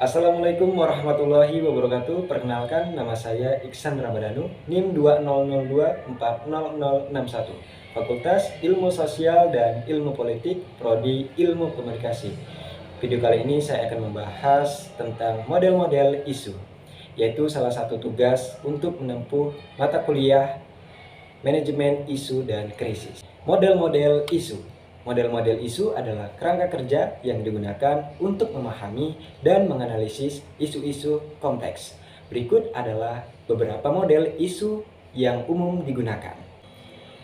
Assalamualaikum warahmatullahi wabarakatuh. Perkenalkan, nama saya Iksan Ramadhanu, NIM 2002400061, Fakultas Ilmu Sosial dan Ilmu Politik, Prodi Ilmu Komunikasi. Video kali ini saya akan membahas tentang model-model isu, yaitu salah satu tugas untuk menempuh mata kuliah Manajemen Isu dan Krisis. Model-model isu. Model-model isu adalah kerangka kerja yang digunakan untuk memahami dan menganalisis isu-isu kompleks. Berikut adalah beberapa model isu yang umum digunakan.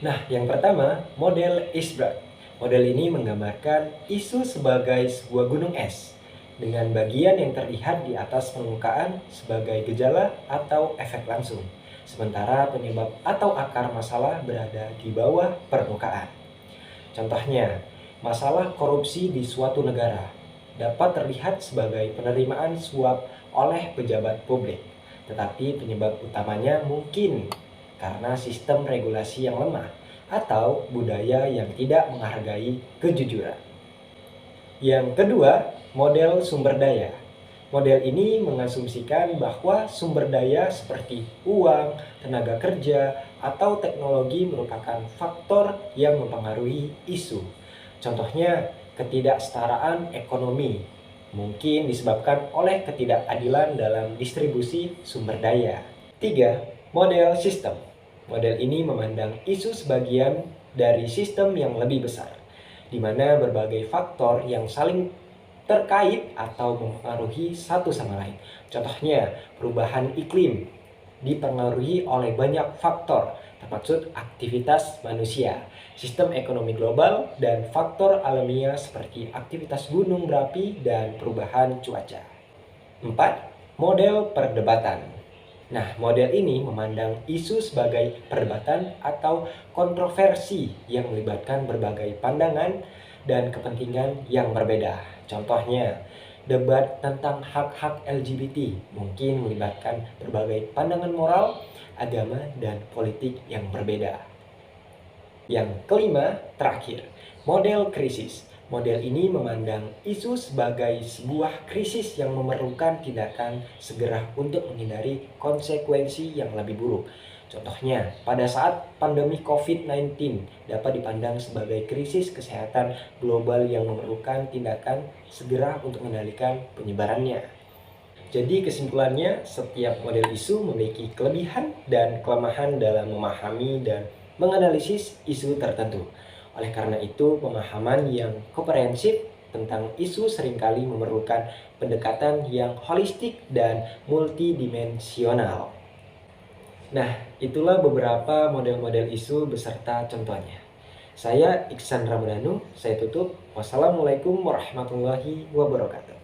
Nah, yang pertama, model iceberg. Model ini menggambarkan isu sebagai sebuah gunung es dengan bagian yang terlihat di atas permukaan sebagai gejala atau efek langsung, sementara penyebab atau akar masalah berada di bawah permukaan. Contohnya, masalah korupsi di suatu negara dapat terlihat sebagai penerimaan suap oleh pejabat publik, tetapi penyebab utamanya mungkin karena sistem regulasi yang lemah atau budaya yang tidak menghargai kejujuran. Yang kedua, model sumber daya. Model ini mengasumsikan bahwa sumber daya seperti uang, tenaga kerja, atau teknologi merupakan faktor yang mempengaruhi isu. Contohnya, ketidaksetaraan ekonomi mungkin disebabkan oleh ketidakadilan dalam distribusi sumber daya. 3. Model sistem. Model ini memandang isu sebagian dari sistem yang lebih besar, di mana berbagai faktor yang saling terkait atau mempengaruhi satu sama lain. Contohnya, perubahan iklim dipengaruhi oleh banyak faktor, termasuk aktivitas manusia, sistem ekonomi global, dan faktor alamiah seperti aktivitas gunung berapi dan perubahan cuaca. 4. Model perdebatan. Nah, model ini memandang isu sebagai perdebatan atau kontroversi yang melibatkan berbagai pandangan dan kepentingan yang berbeda. Contohnya, debat tentang hak-hak LGBT mungkin melibatkan berbagai pandangan moral, agama, dan politik yang berbeda. Yang kelima, terakhir, model krisis. Model ini memandang isu sebagai sebuah krisis yang memerlukan tindakan segera untuk menghindari konsekuensi yang lebih buruk. Contohnya, pada saat pandemi COVID-19 dapat dipandang sebagai krisis kesehatan global yang memerlukan tindakan segera untuk mengendalikan penyebarannya. Jadi kesimpulannya, setiap model isu memiliki kelebihan dan kelemahan dalam memahami dan menganalisis isu tertentu. Oleh karena itu, pemahaman yang komprehensif tentang isu seringkali memerlukan pendekatan yang holistik dan multidimensional. Nah, itulah beberapa model-model isu beserta contohnya. Saya Iksan Ramadhanu, saya tutup. Wassalamualaikum warahmatullahi wabarakatuh.